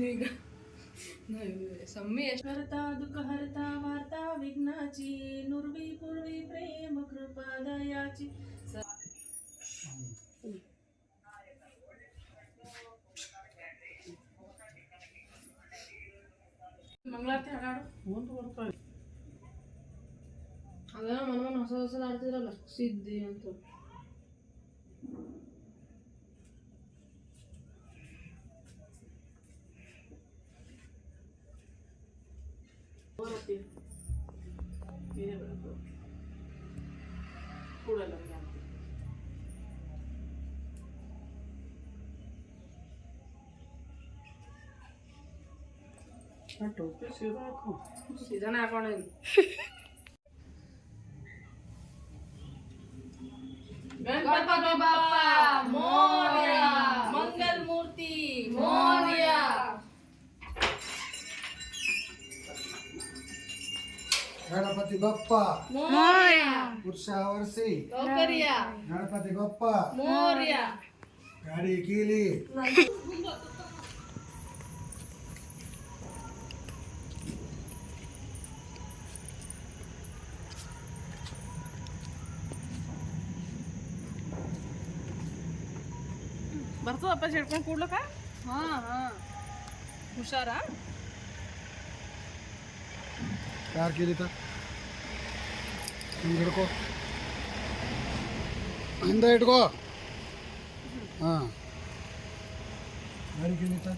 ಈಗ सम्मी हरता दुःख हरता वार्ता विघ्नाची नुर्वी पूर्वी प्रेम कृपा दयाची ಮಂಗಳಾರತಿ ಹಾಡಾಡು ಮುಂದೆ ಬರ್ತಾರೆ ಅದನ್ನ ಮನ ಹೊಸ ಹೊಸ ಆಡ್ತಿದ್ರಲ್ಲ ಸಿದ್ಧಿ ಅಂತ ಕೂಡಲ್ಲ ಟೋಪಿ ಸೀದಾ ಹಾಕು ಸೀದಾನೆ ಹಾಕೊಂಡೇನು गणपति बाप्पा मोरया मंगल मूर्ति मोरया गणपति बाप्पा मोरया पुरुषावर्षी लवकरिया गणपति बाप्पा मोरया गाड़ी कीली ಬರ್ತು ವಾಪಸ್ ಹಿಡ್ಕೊಂಡು ಕೂಡ್ಲಕ್ಕ ಹಾಂ ಹಾಂ ಹುಷಾರಾ ಯಾರು ಕೇಳಿತ ಹಿಂಗೆ ಹಿಡ್ಕೋ ಹಿಂದೆ ಇಟ್ಕೋ ಹಾಂ ಯಾರು ಕೇಳಿತ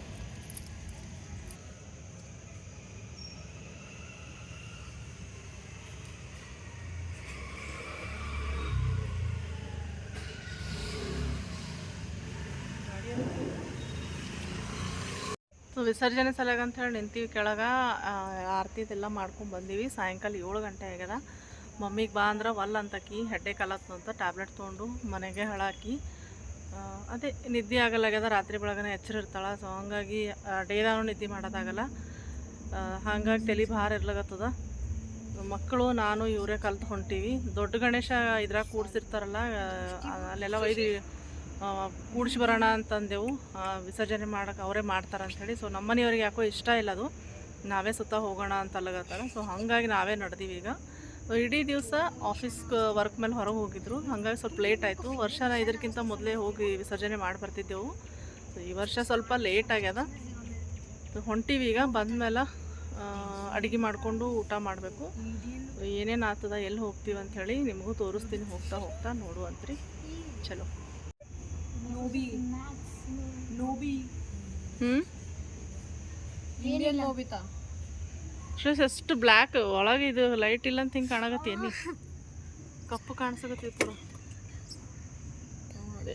ವಿಸರ್ಜನೆ ಸಲಗ ಅಂತ ಹೇಳಿ ನಿಂತೀವಿ ಕೆಳಗೆ ಆರತಿದೆಲ್ಲ ಮಾಡ್ಕೊಂಡು ಬಂದೀವಿ ಸಾಯಂಕಾಲ 7 ಗಂಟೆ ಆಗ್ಯದ ಮಮ್ಮಿಗೆ ಬಾ ಅಂದ್ರೆ ಒಲ್ಲ ಅಂತಕಿ ಹೆಡ್ಡೆ ಕಲತ್ತಂತ ಟ್ಯಾಬ್ಲೆಟ್ ತೊಗೊಂಡು ಮನೆಗೆ ಹಾಳಾಕಿ ಅದೇ ನಿದ್ದೆ ಆಗಲ್ಲಾಗ್ಯದ ರಾತ್ರಿ ಬೆಳಗನೆ ಎಚ್ಚರ ಇರ್ತಾಳೆ ಸೊ ಹಂಗಾಗಿ ಡೇದಾನು ನಿದ್ದೆ ಮಾಡೋದಾಗಲ್ಲ ಹಾಗಾಗಿ ತಲೆ ಭಾರ ಇರ್ಲಾಗತ್ತದ ಮಕ್ಕಳು ನಾನು ಇವರೇ ಕಲ್ತು ಹೊಂಟೀವಿ ದೊಡ್ಡ ಗಣೇಶ ಇದ್ರಾಗ ಕೂಡಿಸಿರ್ತಾರಲ್ಲ ಅಲ್ಲೆಲ್ಲ ಒಯ್ದು ಕೂಡಿಸಿ ಬರೋಣ ಅಂತಂದೆವು ವಿಸರ್ಜನೆ ಮಾಡೋಕೆ ಅವರೇ ಮಾಡ್ತಾರೆ ಅಂಥೇಳಿ ಸೊ ನಮ್ಮನೆಯವ್ರಿಗೆ ಯಾಕೋ ಇಷ್ಟ ಇಲ್ಲ ಅದು ನಾವೇ ಸುತ್ತ ಹೋಗೋಣ ಅಂತ ಅಲ್ಲಗತ್ತಾರೆ ಸೊ ಹಾಗಾಗಿ ನಾವೇ ನಡೆದೀವಿ ಈಗ ಇಡೀ ದಿವಸ ಆಫೀಸ್ ವರ್ಕ್ ಮೇಲೆ ಹೊರಗೆ ಹೋಗಿದ್ರು ಹಾಗಾಗಿ ಸ್ವಲ್ಪ ಲೇಟ್ ಆಯಿತು ವರ್ಷ ಇದಕ್ಕಿಂತ ಮೊದಲೇ ಹೋಗಿ ವಿಸರ್ಜನೆ ಮಾಡಿ ಬರ್ತಿದ್ದೆವು ಸೊ ಈ ವರ್ಷ ಸ್ವಲ್ಪ ಲೇಟ್ ಆಗ್ಯದ ಹೊಂಟೀವಿ ಈಗ ಬಂದಮೇಲೆ ಅಡುಗೆ ಮಾಡಿಕೊಂಡು ಊಟ ಮಾಡಬೇಕು ಏನೇನು ಆಗ್ತದ ಎಲ್ಲಿ ಹೋಗ್ತೀವಿ ಅಂಥೇಳಿ ನಿಮಗೂ ತೋರಿಸ್ತೀನಿ ಹೋಗ್ತಾ ಹೋಗ್ತಾ ನೋಡುವಂತ್ರಿ ಚಲೋ ನೋಬಿತಾ ಶ್ರೇಷ್ ಎಷ್ಟು ಬ್ಲ್ಯಾಕ್ ಒಳಗೆ ಇದು ಲೈಟ್ ಇಲ್ಲ ಅಂತ ಹಿಂಗೆ ಕಾಣಕತ್ತೇನಿ ಕಪ್ಪು ಕಾಣಿಸಕತ್ತಿ ಪೂರ ಅದೇ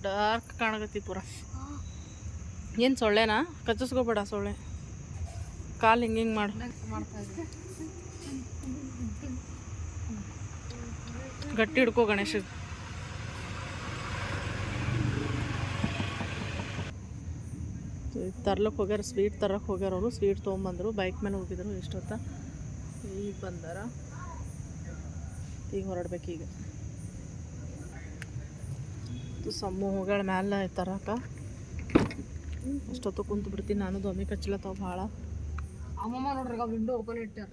ಡಾರ್ಕ್ ಕಾಣಕತ್ತಿ ಪೂರ ಏನು ಸೊಳ್ಳೆನಾ ಕಚ್ಚಿಸ್ಕೋಬೇಡ ಸೊಳ್ಳೆ ಕಾಲು ಹಿಂಗೆ ಮಾಡ್ತಾ ಇದ್ದೆ ಗಟ್ಟಿ ಹಿಡ್ಕೋ ಗಣೇಶಗೆ ತರ್ಲಕ್ಕೆ ಹೋಗ್ಯಾರ ಸ್ವೀಟ್ ತರಕ್ಕೆ ಹೋಗ್ಯಾರ ಅವರು ಸ್ವೀಟ್ ತೊಗೊಂಬಂದರು ಬೈಕ್ ಮೇಲೆ ಹೋಗಿದ್ರು ಎಷ್ಟೊತ್ತ ಈಗ ಬಂದಾರ ಈಗ ಹೊರಡ್ಬೇಕು ಈಗ ಸಮ್ಮು ಹೋಗ್ಯಾಳ ಮ್ಯಾಲೆ ತರಕ ಅಷ್ಟೊತ್ತು ಕುಂತು ಬಿಡ್ತೀನಿ ನಾನು ದೊಮ್ಮೆ ಕಚ್ಚಲತ್ತಾವ ಭಾಳ ಅಮ್ಮಮ್ಮ ನೋಡ್ರಿ ವಿಂಡೋ ಓಪನ್ ಇಟ್ಟಾರ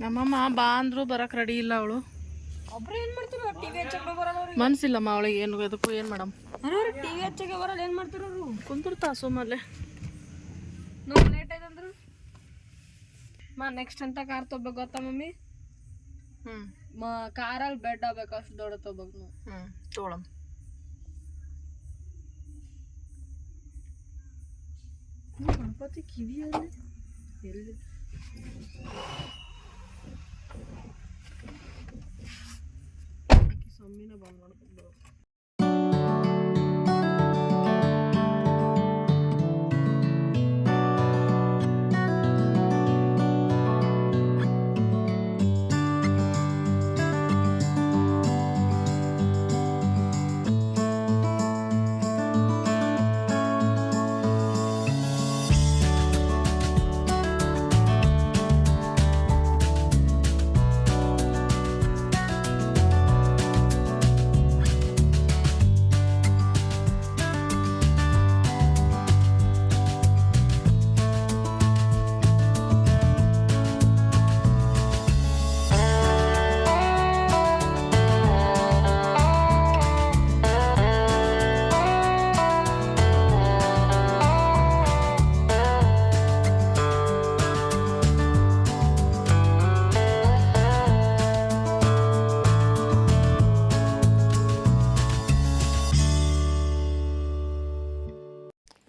ನಮ್ಮಮ್ಮ ಬಾ ಅಂದ್ರು ಬರಕ್ಕೆ ರೆಡಿ ಇಲ್ಲ ಅವಳು ಒಬ್ರು ಏನು ಮಾಡ್ತಾರ ಟಿವಿ ಹಚ್ಚಕ್ಕೆ ಬರಲ್ಲ ಮನ್ಸಿಲ್ಲಮ್ಮ ಅವಳಿಗೆ ಏನು ಅದಕ್ಕೂ ಏನು ಮೇಡಮ್ ಟಿವಿ ಹಚ್ಚಕ್ಕೆ ಬರಲ್ಲ ಏನು ಮಾಡ್ತಾರ ಅವರು ಕುಂತಿರ್ತಾ ಸುಮ್ಮಲ್ಲೇ ನಾವು ಲೇಟ್ ಆಯ್ತಂದ್ರು ನೆಕ್ಸ್ಟ್ ಅಂತ ಕಾರ್ ತೊಗೋಬೇಕು ಗೊತ್ತಾ ಮಮ್ಮಿ ಕಾರಲ್ಲಿ ಬೆಡ್ ಆಗ್ಬೇಕು ಅಷ್ಟು ದೊಡ್ಡ ತೊಗೋಬೇಕು ನಾವು ತೊಗೊಳಮ್ ಗಣಪತಿ ಕಿವಿಯಲ್ಲಿ ಎಲ್ಲಿ ಸಮ್ಮಿನ ಬಂದ್ ಮಾಡ್ಕೊಂಡು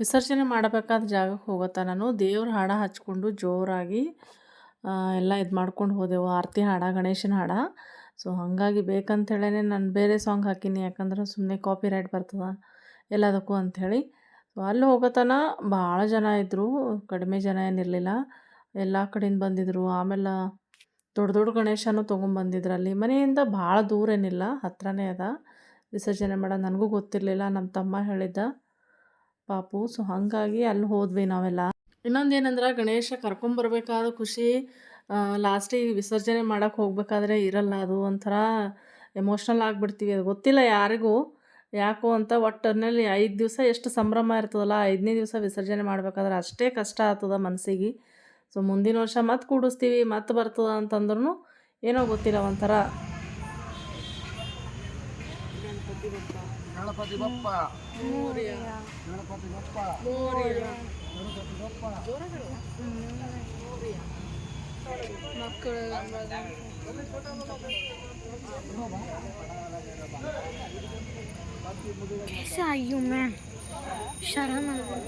ವಿಸರ್ಜನೆ ಮಾಡಬೇಕಾದ ಜಾಗಕ್ಕೆ ಹೋಗುತ್ತಾ ನಾನು ದೇವ್ರ ಹಾಡ ಹಚ್ಕೊಂಡು ಜೋರಾಗಿ ಎಲ್ಲ ಇದು ಮಾಡ್ಕೊಂಡು ಹೋದೆವು. ಆರತಿ ಹಾಡ, ಗಣೇಶನ ಹಾಡ. ಸೊ ಹಾಗಾಗಿ ಬೇಕಂತೇಳೇ ನಾನು ಬೇರೆ ಸಾಂಗ್ ಹಾಕೀನಿ, ಯಾಕಂದ್ರೆ ಸುಮ್ಮನೆ ಕಾಪಿ ರೈಟ್ ಬರ್ತದೆ ಎಲ್ಲದಕ್ಕೂ ಅಂಥೇಳಿ. ಸೊ ಅಲ್ಲಿ ಹೋಗೋತನ ಭಾಳ ಜನ ಇದ್ದರು, ಕಡಿಮೆ ಜನ ಏನಿರಲಿಲ್ಲ, ಎಲ್ಲ ಕಡೆಯಿಂದ ಬಂದಿದ್ದರು. ಆಮೇಲೆ ದೊಡ್ಡ ದೊಡ್ಡ ಗಣೇಶನೂ ತೊಗೊಂಬಂದಿದ್ರು. ಅಲ್ಲಿ ಮನೆಯಿಂದ ಭಾಳ ದೂರ ಏನಿಲ್ಲ, ಹತ್ರನೇ ಅದ ವಿಸರ್ಜನೆ ಮಾಡೋದು. ನನಗೂ ಗೊತ್ತಿರಲಿಲ್ಲ, ನಮ್ಮ ತಮ್ಮ ಹೇಳಿದ್ದ ಪಾಪು. ಸೊ ಹಾಗಾಗಿ ಅಲ್ಲಿ ಹೋದ್ವಿ ನಾವೆಲ್ಲ. ಇನ್ನೊಂದೇನಂದ್ರೆ ಗಣೇಶ ಕರ್ಕೊಂಬರ್ಬೇಕಾದ ಖುಷಿ ಲಾಸ್ಟಿಗೆ ವಿಸರ್ಜನೆ ಮಾಡೋಕ್ಕೆ ಹೋಗ್ಬೇಕಾದ್ರೆ ಇರಲ್ಲ. ಅದು ಒಂಥರ ಎಮೋಷ್ನಲ್ ಆಗಿಬಿಡ್ತೀವಿ. ಅದು ಗೊತ್ತಿಲ್ಲ ಯಾರಿಗೂ ಯಾಕೋ ಅಂತ. ಒಟ್ಟಿನಲ್ಲಿ 5 ದಿವಸ ಎಷ್ಟು ಸಂಭ್ರಮ ಇರ್ತದಲ್ಲ, 5ನೇ ದಿವಸ ವಿಸರ್ಜನೆ ಮಾಡ್ಬೇಕಾದ್ರೆ ಅಷ್ಟೇ ಕಷ್ಟ ಆಗ್ತದೆ ಮನಸ್ಸಿಗೆ. ಸೊ ಮುಂದಿನ ವರ್ಷ ಮತ್ತೆ ಕೂಡಿಸ್ತೀವಿ, ಮತ್ತೆ ಬರ್ತದೆ ಅಂತಂದ್ರೂ ಏನೋ ಗೊತ್ತಿಲ್ಲ ಒಂಥರ. ಗಣಪತಿ ಬಪ್ಪ ಮೋರಿಯ, ಗಣಪತಿ ಬಪ್ಪ ಮೋರಿಯ, ಗಣಪತಿ ಬಪ್ಪ. ಮಕ್ಕಳು कैसे आई हूँ मैं, शर्म आ गई।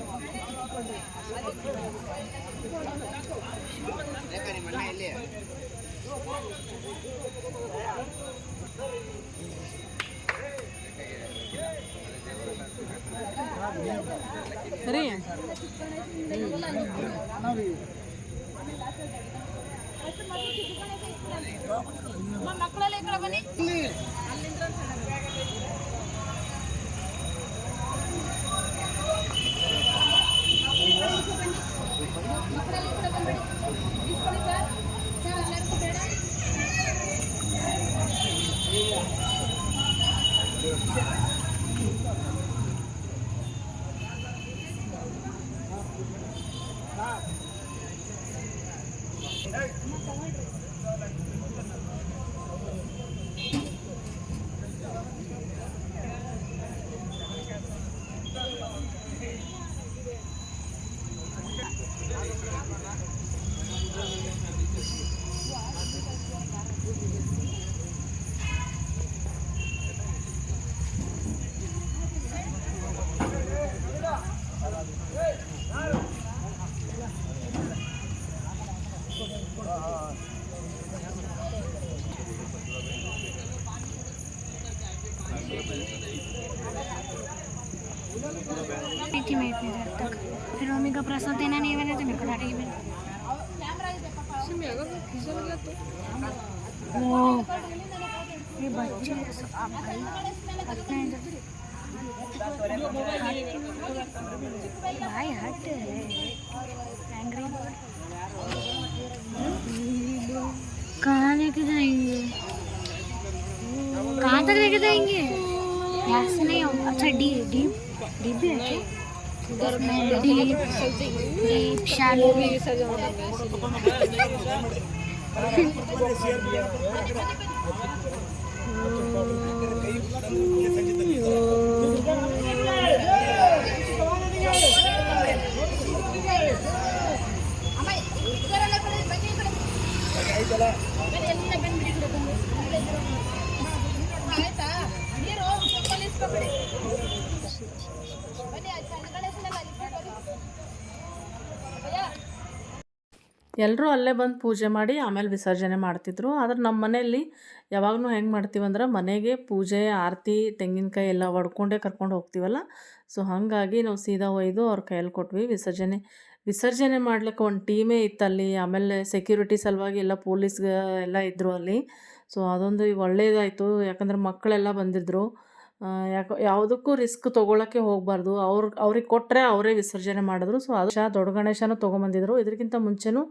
ಸರಿ ಮಕ್ಕಳೆಲ್ಲ ಈ ಕಡೆ ಬನ್ನಿ. थी मैं इतनी देर तक, फिर मम्मी का प्रसाद देना नहीं बना तो मेरे को डांटेगी मैंने। ओ ये बच्चे आप भाई अपने भाई हट एंग्री बर्ड कहाँ लेके जाएंगे, कहाँ तक लेके जाएंगे? यहाँ से नहीं हो। अच्छा डीप डीप भी है क्या? डीप शैलो ಎಲ್ಲರೂ ಅಲ್ಲೇ ಬಂದು ಪೂಜೆ ಮಾಡಿ ಆಮೇಲೆ ವಿಸರ್ಜನೆ ಮಾಡ್ತಿದ್ರು. ಆದ್ರೆ ನಮ್ಮ ಮನೆಯಲ್ಲಿ ಯಾವಾಗಲೂ ಹೆಂಗೆ ಮಾಡ್ತೀವಂದ್ರೆ ಮನೆಗೆ ಪೂಜೆ ಆರತಿ ತೆಂಗಿನಕಾಯಿ ಎಲ್ಲ ಒಡ್ಕೊಂಡೇ ಕರ್ಕೊಂಡು ಹೋಗ್ತೀವಲ್ಲ. ಸೊ ಹಾಗಾಗಿ ನಾವು ಸೀದಾ ಒಯ್ದು ಅವ್ರ ಕೈಯಲ್ಲಿ ಕೊಟ್ವಿ. ವಿಸರ್ಜನೆ ಮಾಡ್ಲಿಕ್ಕೆ ಒಂದು ಟೀಮೇ ಇತ್ತಲ್ಲಿ. ಆಮೇಲೆ ಸೆಕ್ಯೂರಿಟಿ ಸಲುವಾಗಿ ಎಲ್ಲ ಪೊಲೀಸ್ ಎಲ್ಲ ಇದ್ದರು ಅಲ್ಲಿ. ಸೊ ಅದೊಂದು ಒಳ್ಳೆಯದಾಯಿತು, ಯಾಕಂದ್ರೆ ಮಕ್ಕಳೆಲ್ಲ ಬಂದಿದ್ದರು. ಯಾವುದಕ್ಕೂ ರಿಸ್ಕ್ ತೊಗೊಳಕ್ಕೆ ಹೋಗಬಾರ್ದು. ಅವ್ರಿಗೆ ಕೊಟ್ಟರೆ ಅವರೇ ವಿಸರ್ಜನೆ ಮಾಡಿದ್ರು. ಸೊ ಅದು ದೊಡ್ಡ ಗಣೇಶನೂ ತೊಗೊಂಬಂದಿದ್ರು. ಇದಕ್ಕಿಂತ ಮುಂಚೆನೂ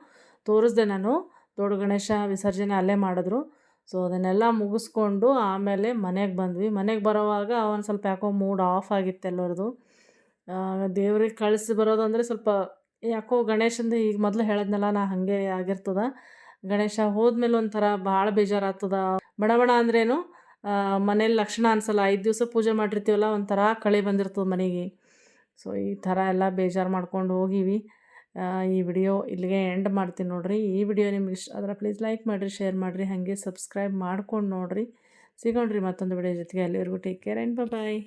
ತೋರಿಸ್ದೆ ನಾನು, ದೊಡ್ಡ ಗಣೇಶ ವಿಸರ್ಜನೆ ಅಲ್ಲೇ ಮಾಡಿದ್ರು. ಸೊ ಅದನ್ನೆಲ್ಲ ಮುಗಿಸ್ಕೊಂಡು ಆಮೇಲೆ ಮನೆಗೆ ಬಂದ್ವಿ. ಮನೆಗೆ ಬರೋವಾಗ ಒಂದು ಸ್ವಲ್ಪ ಯಾಕೋ ಮೂಡ್ ಆಫ್ ಆಗಿತ್ತು ಎಲ್ಲರದು. ದೇವ್ರಿಗೆ ಕಳಿಸಿ ಬರೋದು ಅಂದರೆ ಸ್ವಲ್ಪ ಯಾಕೋ ಗಣೇಶಂದು ಈಗ ಮೊದಲು ಹೇಳಿದ್ನಲ್ಲ ನಾ ಹಾಗೆ ಆಗಿರ್ತದೆ. ಗಣೇಶ ಹೋದ್ಮೇಲೆ ಒಂಥರ ಭಾಳ ಬೇಜಾರಾಗ್ತದ. ಬಡ ಅಂದ್ರೇನು ಮನೇಲಿ ಲಕ್ಷಣ ಅನ್ಸಲ್ಲ. 5 ದಿವಸ ಪೂಜೆ ಮಾಡಿರ್ತೀವಲ್ಲ, ಒಂಥರ ಕಳೆ ಬಂದಿರ್ತದೆ ಮನೆಗೆ. ಸೊ ಈ ಥರ ಎಲ್ಲ ಬೇಜಾರು ಮಾಡ್ಕೊಂಡು ಹೋಗಿವಿ. ಈ ವಿಡಿಯೋ ಇಲ್ಲಿಗೆ ಎಂಡ್ ಮಾಡ್ತೀನಿ ನೋಡಿರಿ. ಈ ವಿಡಿಯೋ ನಿಮ್ಗೆ ಇಷ್ಟ ಆದ್ರೆ ಪ್ಲೀಸ್ ಲೈಕ್ ಮಾಡಿರಿ, ಶೇರ್ ಮಾಡಿರಿ, ಹಾಗೆ ಸಬ್ಸ್ಕ್ರೈಬ್ ಮಾಡ್ಕೊಂಡು ನೋಡಿರಿ. ಸಿಗೋಣ್ರಿ ಮತ್ತೊಂದು ವಿಡಿಯೋ ಜೊತೆಗೆ. ಅಲ್ಲಿವರೆಗೂ ಟೇಕ್ ಕೇರ್ ಆ್ಯಂಡ್ ಬಾಯ್.